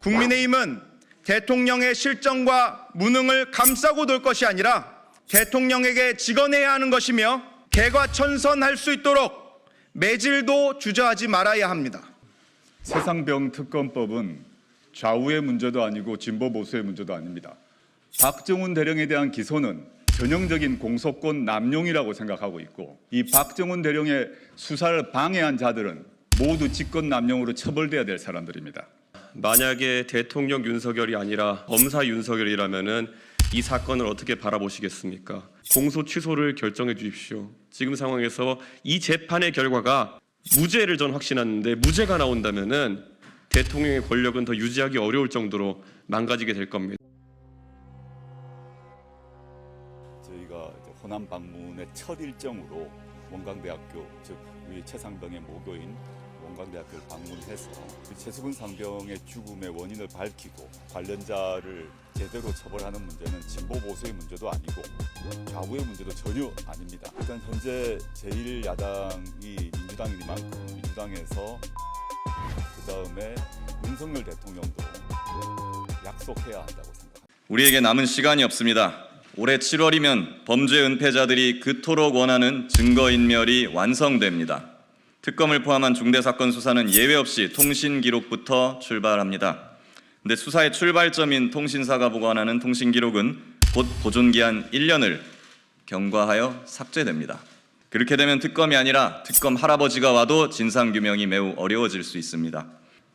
국민의힘은 대통령의 실정과 무능을 감싸고 돌 것이 아니라 대통령에게 직언해야 하는 것이며 개과천선할 수 있도록 매질도 주저하지 말아야 합니다. 세상병 특검법은 좌우의 문제도 아니고 진보 보수의 문제도 아닙니다. 박정훈 대령에 대한 기소는 전형적인 공소권 남용이라고 생각하고 있고, 이 박정훈 대령의 수사를 방해한 자들은 모두 직권 남용으로 처벌돼야 될 사람들입니다. 만약에 대통령 윤석열이 아니라 검사 윤석열이라면은 이 사건을 어떻게 바라보시겠습니까? 공소 취소를 결정해 주십시오. 지금 상황에서 이 재판의 결과가 무죄를 전 확신하는데 무죄가 나온다면은 대통령의 권력은 더 유지하기 어려울 정도로 망가지게 될 겁니다. 저희가 호남 방문의 첫 일정으로 원광대학교, 즉 우리 최상병의 모교인 원광대학교를 방문해서 최수근 상병의 죽음의 원인을 밝히고 관련자를 제대로 처벌하는 문제는 진보 보수의 문제도 아니고 좌우의 문제도 전혀 아닙니다. 일단 현재 제1야당이 민주당이니만큼 민주당에서 그다음에 윤석열 대통령도 약속해야 한다고 생각합니다. 우리에게 남은 시간이 없습니다. 올해 7월이면 범죄 은폐자들이 그토록 원하는 증거인멸이 완성됩니다. 특검을 포함한 중대사건 수사는 예외 없이 통신기록부터 출발합니다. 근데 수사의 출발점인 통신사가 보관하는 통신기록은 곧 보존기한 1년을 경과하여 삭제됩니다. 그렇게 되면 특검이 아니라 특검 할아버지가 와도 진상규명이 매우 어려워질 수 있습니다.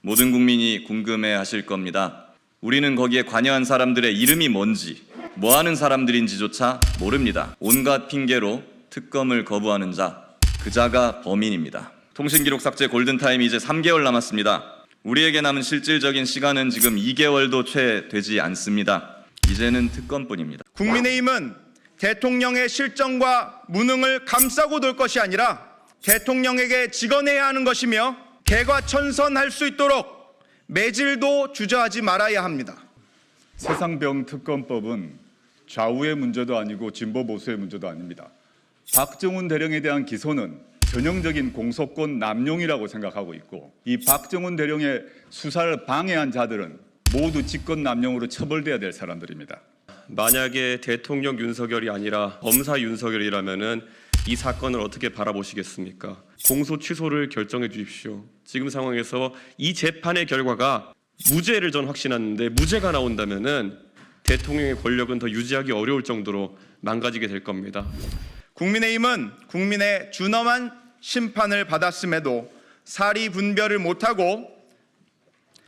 모든 국민이 궁금해하실 겁니다. 우리는 거기에 관여한 사람들의 이름이 뭔지, 뭐하는 사람들인지조차 모릅니다. 온갖 핑계로 특검을 거부하는 자, 그 자가 범인입니다. 통신기록 삭제 골든타임이 이제 3개월 남았습니다. 우리에게 남은 실질적인 시간은 지금 2개월도 채 되지 않습니다. 이제는 특검뿐입니다. 국민의힘은 대통령의 실정과 무능을 감싸고 돌 것이 아니라 대통령에게 직언해야 하는 것이며 개과천선할 수 있도록 매질도 주저하지 말아야 합니다. 세상병 특검법은 좌우의 문제도 아니고 진보 보수의 문제도 아닙니다. 박정훈 대령에 대한 기소는 전형적인 공소권 남용이라고 생각하고 있고, 이 박정훈 대령의 수사를 방해한 자들은 모두 직권 남용으로 처벌돼야 될 사람들입니다. 만약에 대통령 윤석열이 아니라 검사 윤석열이라면은 이 사건을 어떻게 바라보시겠습니까? 공소 취소를 결정해 주십시오. 지금 상황에서 이 재판의 결과가 무죄를 전 확신하는데 무죄가 나온다면은 대통령의 권력은 더 유지하기 어려울 정도로 망가지게 될 겁니다. 국민의힘은 국민의 준엄한 심판을 받았음에도 사리 분별을 못하고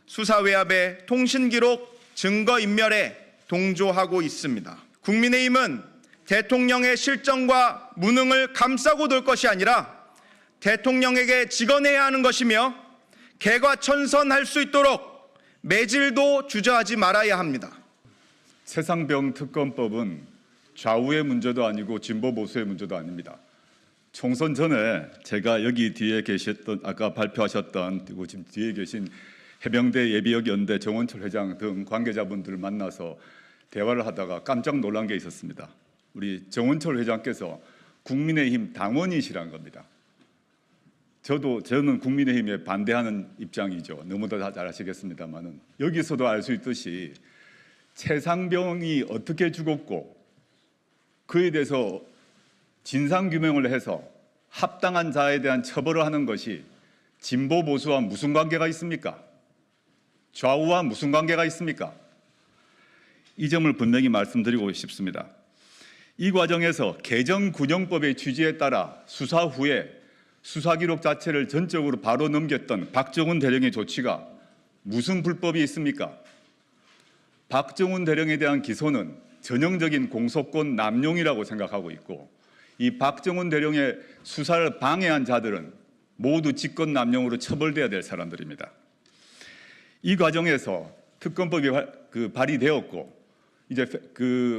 수사 외압의 통신기록 증거인멸에 동조하고 있습니다. 국민의힘은 대통령의 실정과 무능을 감싸고 돌 것이 아니라 대통령에게 직언해야 하는 것이며 개과천선할 수 있도록 매질도 주저하지 말아야 합니다. 세상병 특검법은 좌우의 문제도 아니고 진보 보수의 문제도 아닙니다. 총선 전에 제가 여기 뒤에 계셨던, 아까 발표하셨던, 그리고 지금 뒤에 계신 해병대 예비역 연대 정원철 회장 등 관계자분들을 만나서 대화를 하다가 깜짝 놀란 게 있었습니다. 우리 정원철 회장께서 국민의힘 당원이시란 겁니다. 저는 국민의힘에 반대하는 입장이죠. 너무도 잘 아시겠습니다만은, 여기서도 알 수 있듯이 최상병이 어떻게 죽었고 그에 대해서 진상규명을 해서 합당한 자에 대한 처벌을 하는 것이 진보 보수와 무슨 관계가 있습니까? 좌우와 무슨 관계가 있습니까? 이 점을 분명히 말씀드리고 싶습니다. 이 과정에서 개정군용법의 취지에 따라 수사 후에 수사기록 자체를 전적으로 바로 넘겼던 박정훈 대령의 조치가 무슨 불법이 있습니까? 박정훈 대령에 대한 기소는 전형적인 공소권 남용이라고 생각하고 있고, 이 박정훈 대령의 수사를 방해한 자들은 모두 직권 남용으로 처벌돼야 될 사람들입니다. 이 과정에서 특검법이 발의되었고 이제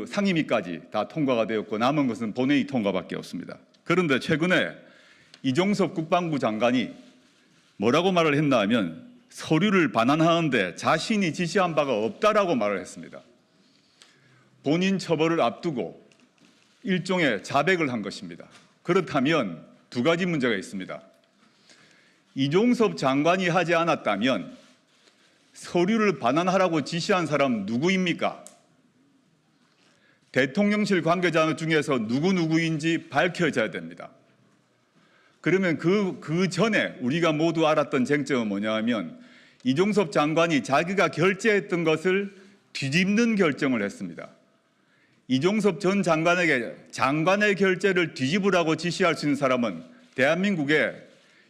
상임위까지 다 통과가 되었고 남은 것은 본회의 통과밖에 없습니다. 그런데 최근에 이종섭 국방부 장관이 뭐라고 말을 했나 하면 서류를 반환하는데 자신이 지시한 바가 없다라고 말을 했습니다. 본인 처벌을 앞두고 일종의 자백을 한 것입니다. 그렇다면 두 가지 문제가 있습니다. 이종섭 장관이 하지 않았다면 서류를 반환하라고 지시한 사람 누구입니까? 대통령실 관계자 중에서 누구인지 밝혀져야 됩니다. 그러면 그 전에 우리가 모두 알았던 쟁점은 뭐냐 하면 이종섭 장관이 자기가 결재했던 것을 뒤집는 결정을 했습니다. 이종섭 전 장관에게 장관의 결재를 뒤집으라고 지시할 수 있는 사람은 대한민국에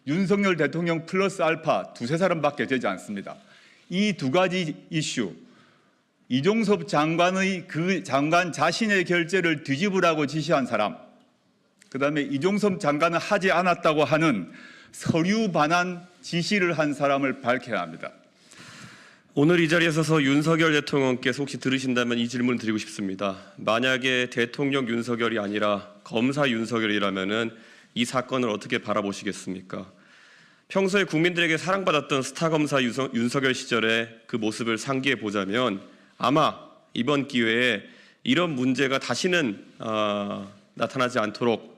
윤석열 대통령 플러스 알파 두세 사람밖에 되지 않습니다. 이 두 가지 이슈, 이종섭 장관의 그 장관 자신의 결재를 뒤집으라고 지시한 사람, 그다음에 이종섭 장관은 하지 않았다고 하는 서류 반환 지시를 한 사람을 밝혀야 합니다. 오늘 이 자리에 서서 윤석열 대통령께서 혹시 들으신다면 이 질문을 드리고 싶습니다. 만약에 대통령 윤석열이 아니라 검사 윤석열이라면은 이 사건을 어떻게 바라보시겠습니까? 평소에 국민들에게 사랑받았던 스타 검사 윤석열 시절의 그 모습을 상기해 보자면 아마 이번 기회에 이런 문제가 다시는 나타나지 않도록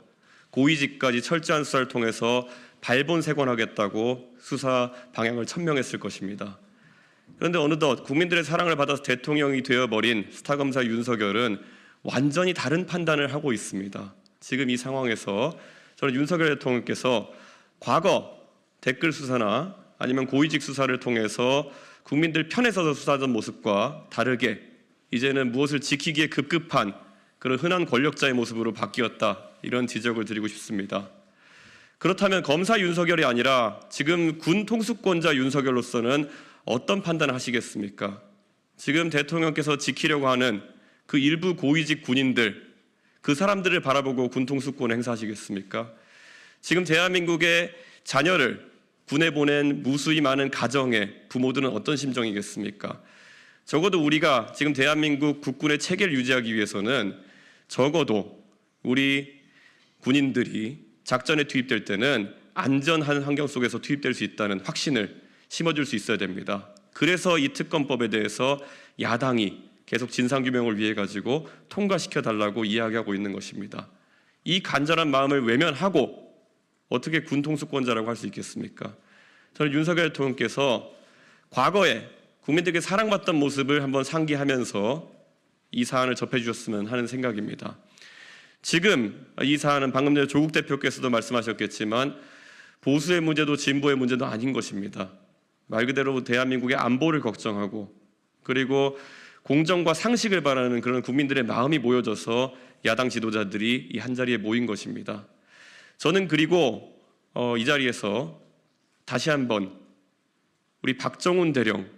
고위직까지 철저한 수사를 통해서 발본색원하겠다고 수사 방향을 천명했을 것입니다. 그런데 어느덧 국민들의 사랑을 받아서 대통령이 되어버린 스타검사 윤석열은 완전히 다른 판단을 하고 있습니다. 지금 이 상황에서 저는 윤석열 대통령께서 과거 댓글 수사나 아니면 고위직 수사를 통해서 국민들 편에 서서 수사하던 모습과 다르게 이제는 무엇을 지키기에 급급한 그런 흔한 권력자의 모습으로 바뀌었다, 이런 지적을 드리고 싶습니다. 그렇다면 검사 윤석열이 아니라 지금 군 통수권자 윤석열로서는 어떤 판단을 하시겠습니까? 지금 대통령께서 지키려고 하는 그 일부 고위직 군인들, 그 사람들을 바라보고 군 통수권 행사하시겠습니까? 지금 대한민국의 자녀를 군에 보낸 무수히 많은 가정의 부모들은 어떤 심정이겠습니까? 적어도 우리가 지금 대한민국 국군의 체계를 유지하기 위해서는 적어도 우리 군인들이 작전에 투입될 때는 안전한 환경 속에서 투입될 수 있다는 확신을 심어줄 수 있어야 됩니다. 그래서 이 특검법에 대해서 야당이 계속 진상규명을 위해 가지고 통과시켜달라고 이야기하고 있는 것입니다. 이 간절한 마음을 외면하고 어떻게 군통수권자라고 할 수 있겠습니까? 저는 윤석열 대통령께서 과거에 국민들에게 사랑받던 모습을 한번 상기하면서 이 사안을 접해주셨으면 하는 생각입니다. 지금 이 사안은 방금 전에 조국 대표께서도 말씀하셨겠지만 보수의 문제도 진보의 문제도 아닌 것입니다. 말 그대로 대한민국의 안보를 걱정하고 그리고 공정과 상식을 바라는 그런 국민들의 마음이 모여져서 야당 지도자들이 이 한자리에 모인 것입니다. 저는 그리고 이 자리에서 다시 한번 우리 박정훈 대령,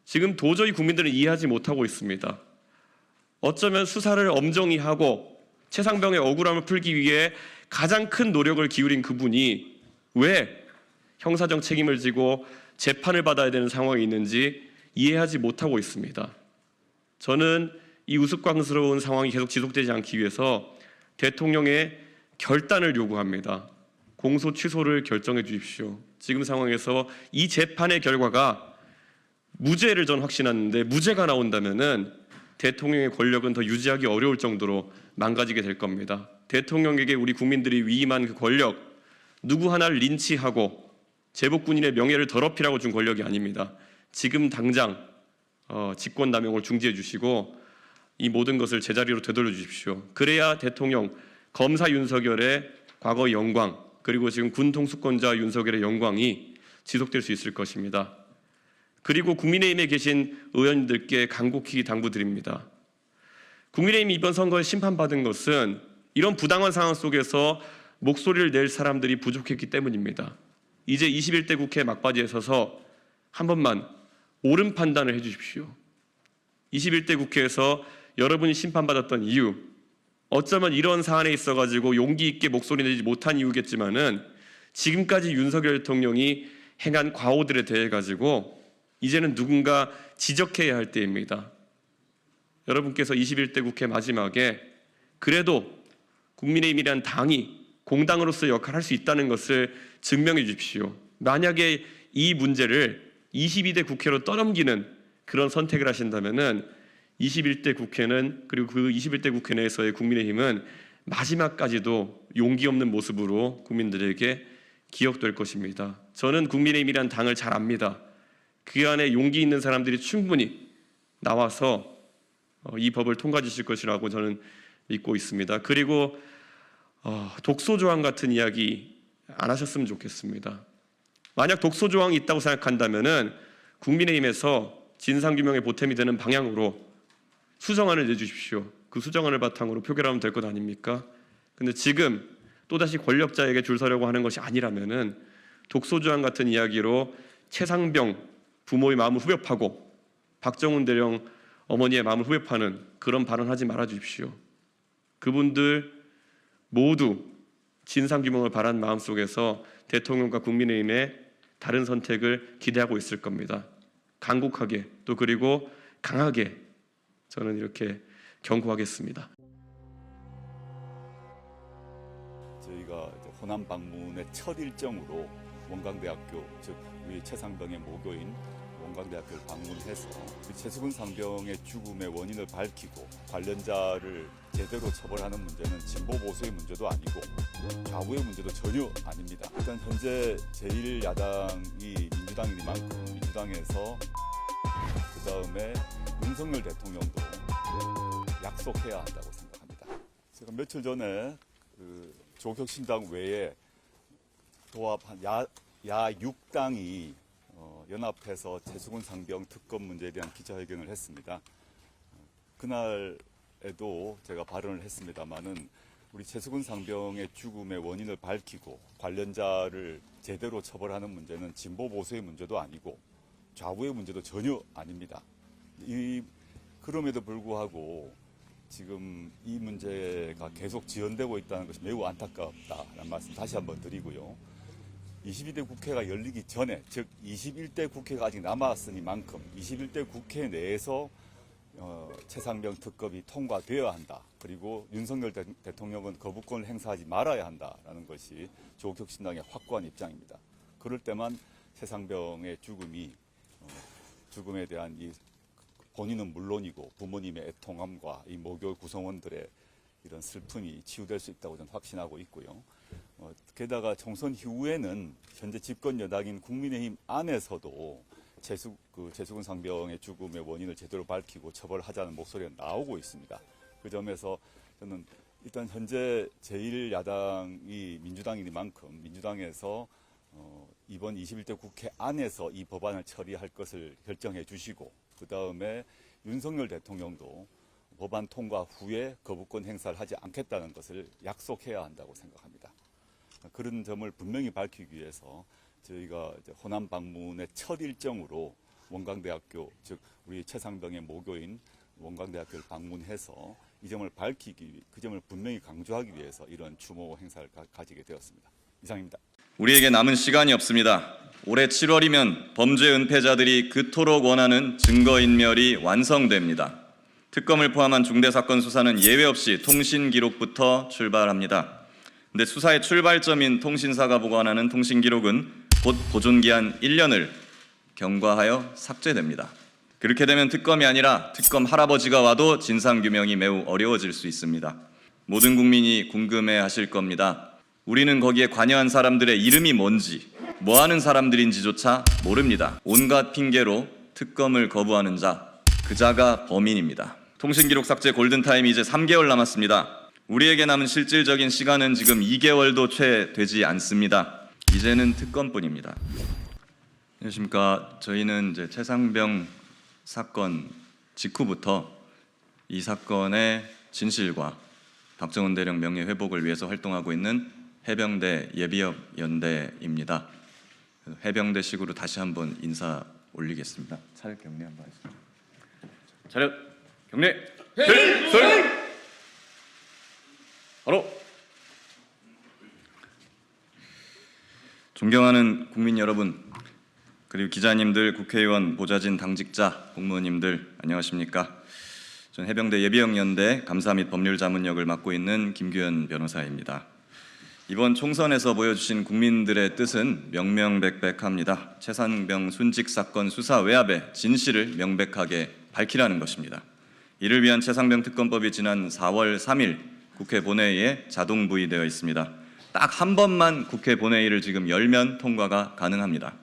지금 도저히 국민들은 이해하지 못하고 있습니다. 어쩌면 수사를 엄정히 하고 최상병의 억울함을 풀기 위해 가장 큰 노력을 기울인 그분이 왜 형사적 책임을 지고 재판을 받아야 되는 상황이 있는지 이해하지 못하고 있습니다. 저는 이 우스꽝스러운 상황이 계속 지속되지 않기 위해서 대통령의 결단을 요구합니다. 공소 취소를 결정해 주십시오. 지금 상황에서 이 재판의 결과가 무죄를 전 확신하는데 무죄가 나온다면은 대통령의 권력은 더 유지하기 어려울 정도로 망가지게 될 겁니다. 대통령에게 우리 국민들이 위임한 그 권력, 누구 하나를 린치하고 제복군인의 명예를 더럽히라고 준 권력이 아닙니다. 지금 당장 직권남용을 중지해 주시고 이 모든 것을 제자리로 되돌려 주십시오. 그래야 대통령, 검사 윤석열의 과거 영광, 그리고 지금 군 통수권자 윤석열의 영광이 지속될 수 있을 것입니다. 그리고 국민의힘에 계신 의원님들께 간곡히 당부드립니다. 국민의힘이 이번 선거에 심판받은 것은 이런 부당한 상황 속에서 목소리를 낼 사람들이 부족했기 때문입니다. 이제 21대 국회 막바지에 서서 한 번만 옳은 판단을 해주십시오. 21대 국회에서 여러분이 심판받았던 이유, 어쩌면 이런 사안에 있어가지고 용기 있게 목소리 내지 못한 이유겠지만은 지금까지 윤석열 대통령이 행한 과오들에 대해 가지고 이제는 누군가 지적해야 할 때입니다. 여러분께서 21대 국회 마지막에 그래도 국민의힘이란 당이 공당으로서 역할을 할 수 있다는 것을 증명해 주십시오. 만약에 이 문제를 22대 국회로 떠넘기는 그런 선택을 하신다면은 21대 국회는, 그리고 그 21대 국회 내에서의 국민의힘은 마지막까지도 용기 없는 모습으로 국민들에게 기억될 것입니다. 저는 국민의힘이란 당을 잘 압니다. 그 안에 용기 있는 사람들이 충분히 나와서 이 법을 통과지실 것이라고 저는 믿고 있습니다. 그리고 독소 조항 같은 이야기 안 하셨으면 좋겠습니다. 만약 독소 조항이 있다고 생각한다면은 국민의힘에서 진상규명에 보탬이 되는 방향으로 수정안을 내주십시오. 그 수정안을 바탕으로 표결하면 될 것 아닙니까? 근데 지금 또다시 권력자에게 줄 서려고 하는 것이 아니라면은 독소 조항 같은 이야기로 최상병 부모의 마음을 후벼파고 박정훈 대령 어머니의 마음을 후벼파는 그런 발언하지 말아 주십시오. 그분들 모두 진상규명을 바라는 마음속에서 대통령과 국민의힘의 다른 선택을 기대하고 있을 겁니다. 간곡하게 또 그리고 강하게 저는 이렇게 경고하겠습니다. 저희가 이제 호남 방문의 첫 일정으로 원광대학교, 즉 우리 최상병의 모교인 원광대학교를 방문해서 최수근 상병의 죽음의 원인을 밝히고 관련자를 제대로 처벌하는 문제는 진보 보수의 문제도 아니고 좌우의 문제도 전혀 아닙니다. 일단 현재 제1야당이 민주당이니만큼 민주당에서 그 다음에 윤석열 대통령도 약속해야 한다고 생각합니다. 제가 며칠 전에 조국혁신당 외에 도합한 야 6당이 연합해서 최수근 상병 특검 문제에 대한 기자회견을 했습니다. 그날에도 제가 발언을 했습니다마는 우리 최수근 상병의 죽음의 원인을 밝히고 관련자를 제대로 처벌하는 문제는 진보 보수의 문제도 아니고 좌우의 문제도 전혀 아닙니다. 그럼에도 불구하고 지금 이 문제가 계속 지연되고 있다는 것이 매우 안타깝다는 말씀 다시 한번 드리고요. 22대 국회가 열리기 전에, 즉 21대 국회가 아직 남았으니만큼 21대 국회 내에서 최상병 특검이 통과되어야 한다. 그리고 윤석열 대통령은 거부권을 행사하지 말아야 한다라는 것이 조국혁신당의 확고한 입장입니다. 그럴 때만 최상병의 죽음에 대한 이 본인은 물론이고 부모님의 애통함과 이 모교 구성원들의 이런 슬픔이 치유될 수 있다고 저는 확신하고 있고요. 게다가 총선 이후에는 현재 집권 여당인 국민의힘 안에서도 최수근 상병의 죽음의 원인을 제대로 밝히고 처벌하자는 목소리가 나오고 있습니다. 그 점에서 저는 일단 현재 제1야당이 민주당이니만큼 민주당에서 이번 21대 국회 안에서 이 법안을 처리할 것을 결정해 주시고 그 다음에 윤석열 대통령도 법안 통과 후에 거부권 행사를 하지 않겠다는 것을 약속해야 한다고 생각합니다. 그런 점을 분명히 밝히기 위해서 저희가 이제 호남 방문의 첫 일정으로 원광대학교, 즉 우리 최상병의 모교인 원광대학교를 방문해서 이 점을 그 점을 분명히 강조하기 위해서 이런 추모 행사를 가지게 되었습니다. 이상입니다. 우리에게 남은 시간이 없습니다. 올해 7월이면 범죄 은폐자들이 그토록 원하는 증거인멸이 완성됩니다. 특검을 포함한 중대사건 수사는 예외 없이 통신기록부터 출발합니다. 근데 수사의 출발점인 통신사가 보관하는 통신기록은 곧 보존기한 1년을 경과하여 삭제됩니다. 그렇게 되면 특검이 아니라 특검 할아버지가 와도 진상규명이 매우 어려워질 수 있습니다. 모든 국민이 궁금해하실 겁니다. 우리는 거기에 관여한 사람들의 이름이 뭔지, 뭐하는 사람들인지조차 모릅니다. 온갖 핑계로 특검을 거부하는 자, 그 자가 범인입니다. 통신기록 삭제 골든타임이 이제 3개월 남았습니다. 우리에게 남은 실질적인 시간은 지금 2개월도 채 되지 않습니다. 이제는 특검뿐입니다. 안녕하십니까. 저희는 이제 최상병 사건 직후부터 이 사건의 진실과 박정훈 대령 명예 회복을 위해서 활동하고 있는 해병대 예비역 연대입니다. 해병대식으로 다시 한번 인사 올리겠습니다. 차렷 경례 한번 하시죠. 차렷 경례 필승. 바로 존경하는 국민 여러분, 그리고 기자님들, 국회의원, 보좌진, 당직자, 공무원님들 안녕하십니까? 전 해병대 예비역 연대 감사 및 법률 자문역을 맡고 있는 김규현 변호사입니다. 이번 총선에서 보여주신 국민들의 뜻은 명명백백합니다. 최상병 순직 사건 수사 외압의 진실을 명백하게 밝히라는 것입니다. 이를 위한 최상병 특검법이 지난 4월 3일 국회 본회의에 자동 부의되어 있습니다. 딱 한 번만 국회 본회의를 지금 열면 통과가 가능합니다.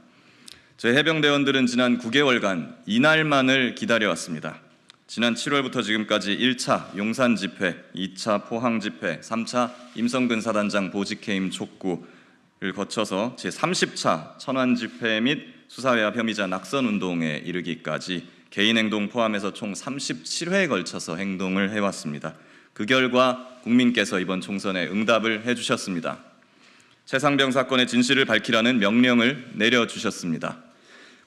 저희 해병대원들은 지난 9개월간 이날만을 기다려왔습니다. 지난 7월부터 지금까지 1차 용산 집회, 2차 포항 집회, 3차 임성근 사단장 보직해임 촉구를 거쳐서 제30차 천안 집회 및 수사외압 혐의자 낙선 운동에 이르기까지 개인 행동 포함해서 총 37회에 걸쳐서 행동을 해왔습니다. 그 결과 국민께서 이번 총선에 응답을 해주셨습니다. 최상병 사건의 진실을 밝히라는 명령을 내려주셨습니다.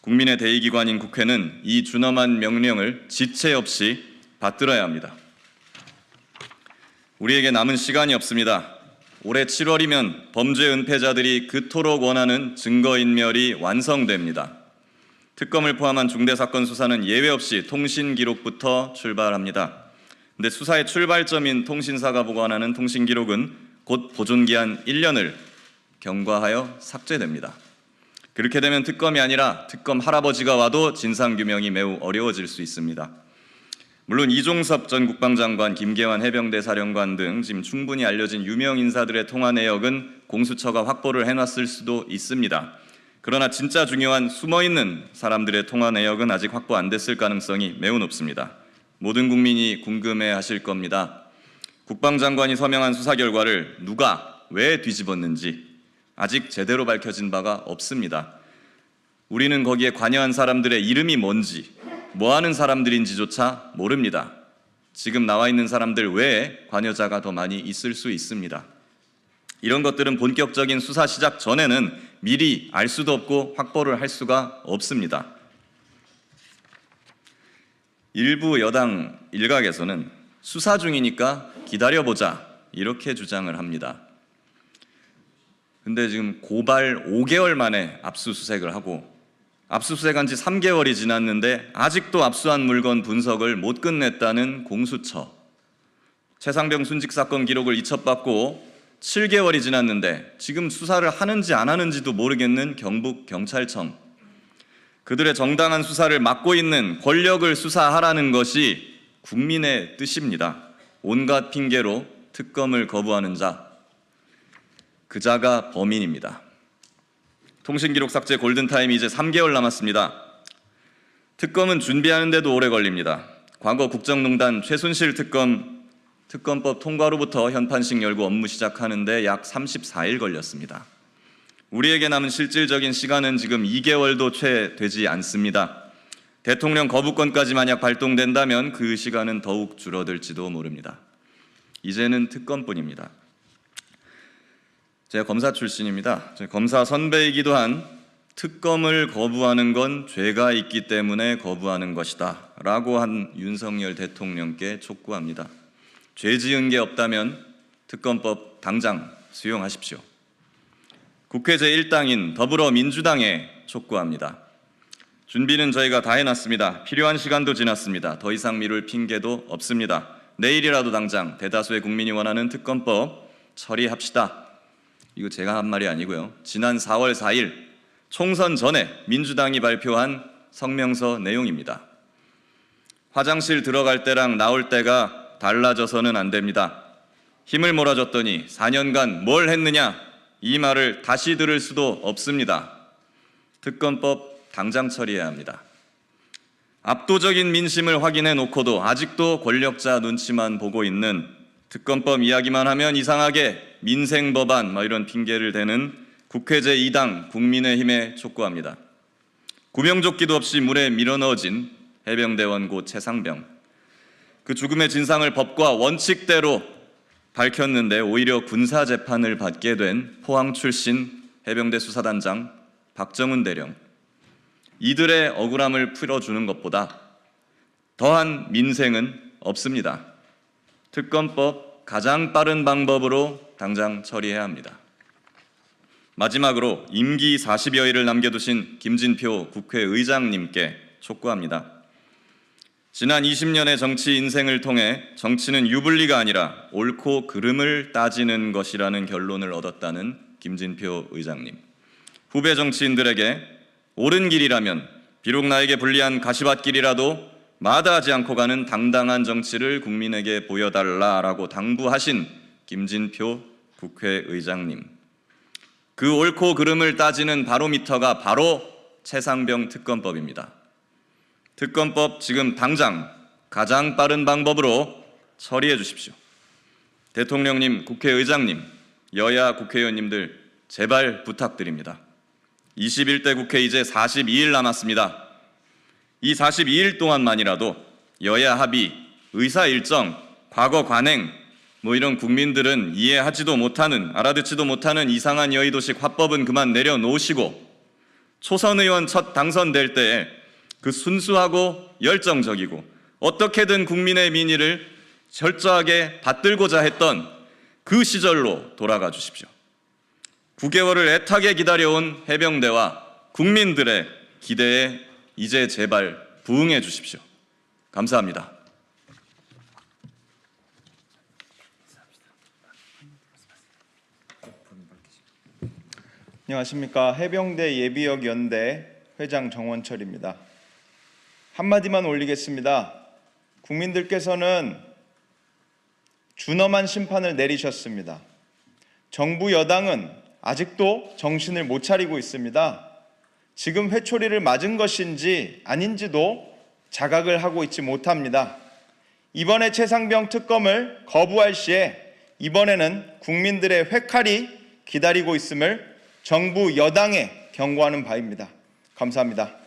국민의 대의기관인 국회는 이 준엄한 명령을 지체 없이 받들어야 합니다. 우리에게 남은 시간이 없습니다. 올해 7월이면 범죄 은폐자들이 그토록 원하는 증거인멸이 완성됩니다. 특검을 포함한 중대사건 수사는 예외 없이 통신기록부터 출발합니다. 근데 수사의 출발점인 통신사가 보관하는 통신기록은 곧 보존기한 1년을 경과하여 삭제됩니다. 그렇게 되면 특검이 아니라 특검 할아버지가 와도 진상규명이 매우 어려워질 수 있습니다. 물론 이종섭 전 국방장관, 김계환 해병대 사령관 등 지금 충분히 알려진 유명 인사들의 통화 내역은 공수처가 확보를 해놨을 수도 있습니다. 그러나 진짜 중요한 숨어있는 사람들의 통화 내역은 아직 확보 안 됐을 가능성이 매우 높습니다. 모든 국민이 궁금해하실 겁니다. 국방장관이 서명한 수사 결과를 누가 왜 뒤집었는지 아직 제대로 밝혀진 바가 없습니다. 우리는 거기에 관여한 사람들의 이름이 뭔지, 뭐하는 사람들인지조차 모릅니다. 지금 나와 있는 사람들 외에 관여자가 더 많이 있을 수 있습니다. 이런 것들은 본격적인 수사 시작 전에는 미리 알 수도 없고 확보를 할 수가 없습니다. 일부 여당 일각에서는 수사 중이니까 기다려보자 이렇게 주장을 합니다. 근데 지금 고발 5개월 만에 압수수색을 하고 압수수색한 지 3개월이 지났는데 아직도 압수한 물건 분석을 못 끝냈다는 공수처, 최상병 순직 사건 기록을 이첩받고 7개월이 지났는데 지금 수사를 하는지 안 하는지도 모르겠는 경북경찰청, 그들의 정당한 수사를 막고 있는 권력을 수사하라는 것이 국민의 뜻입니다. 온갖 핑계로 특검을 거부하는 자, 그 자가 범인입니다. 통신기록 삭제 골든타임이 이제 3개월 남았습니다. 특검은 준비하는데도 오래 걸립니다. 과거 국정농단 최순실 특검법 통과로부터 현판식 열고 업무 시작하는데 약 34일 걸렸습니다. 우리에게 남은 실질적인 시간은 지금 2개월도 채 되지 않습니다. 대통령 거부권까지 만약 발동된다면 그 시간은 더욱 줄어들지도 모릅니다. 이제는 특검뿐입니다. 제가 검사 출신입니다. 검사 선배이기도 한 특검을 거부하는 건 죄가 있기 때문에 거부하는 것이다 라고 한 윤석열 대통령께 촉구합니다. 죄 지은 게 없다면 특검법 당장 수용하십시오. 국회 제1당인 더불어민주당에 촉구합니다. 준비는 저희가 다 해놨습니다. 필요한 시간도 지났습니다. 더 이상 미룰 핑계도 없습니다. 내일이라도 당장 대다수의 국민이 원하는 특검법 처리합시다. 이거 제가 한 말이 아니고요. 지난 4월 4일 총선 전에 민주당이 발표한 성명서 내용입니다. 화장실 들어갈 때랑 나올 때가 달라져서는 안 됩니다. 힘을 몰아줬더니 4년간 뭘 했느냐? 이 말을 다시 들을 수도 없습니다. 특검법 당장 처리해야 합니다. 압도적인 민심을 확인해 놓고도 아직도 권력자 눈치만 보고 있는, 특검법 이야기만 하면 이상하게 민생법안 이런 핑계를 대는 국회 제2당 국민의힘에 촉구합니다. 구명조끼도 없이 물에 밀어넣어진 해병대원 고 최상병, 그 죽음의 진상을 법과 원칙대로 밝혔는데 오히려 군사재판을 받게 된 포항 출신 해병대 수사단장 박정훈 대령, 이들의 억울함을 풀어주는 것보다 더한 민생은 없습니다. 특검법 가장 빠른 방법으로 당장 처리해야 합니다. 마지막으로 임기 40여일을 남겨두신 김진표 국회의장님께 촉구합니다. 지난 20년의 정치 인생을 통해 정치는 유불리가 아니라 옳고 그름을 따지는 것이라는 결론을 얻었다는 김진표 의장님. 후배 정치인들에게 옳은 길이라면 비록 나에게 불리한 가시밭길이라도 마다하지 않고 가는 당당한 정치를 국민에게 보여달라라고 당부하신 김진표 국회의장님. 그 옳고 그름을 따지는 바로미터가 바로 최상병 특검법입니다. 특검법 지금 당장 가장 빠른 방법으로 처리해 주십시오. 대통령님, 국회의장님, 여야 국회의원님들 제발 부탁드립니다. 21대 국회 이제 42일 남았습니다. 이 42일 동안만이라도 여야 합의, 의사 일정, 과거 관행, 이런 국민들은 이해하지도 못하는, 알아듣지도 못하는 이상한 여의도식 화법은 그만 내려놓으시고 초선 의원 첫 당선될 때에 그 순수하고 열정적이고 어떻게든 국민의 민의를 철저하게 받들고자 했던 그 시절로 돌아가 주십시오. 9개월을 애타게 기다려온 해병대와 국민들의 기대에 이제 제발 부응해 주십시오. 감사합니다. 안녕하십니까. 해병대 예비역 연대 회장 정원철입니다. 한마디만 올리겠습니다. 국민들께서는 준엄한 심판을 내리셨습니다. 정부 여당은 아직도 정신을 못 차리고 있습니다. 지금 회초리를 맞은 것인지 아닌지도 자각을 하고 있지 못합니다. 이번에 최상병 특검을 거부할 시에 이번에는 국민들의 회칼이 기다리고 있음을 정부 여당에 경고하는 바입니다. 감사합니다.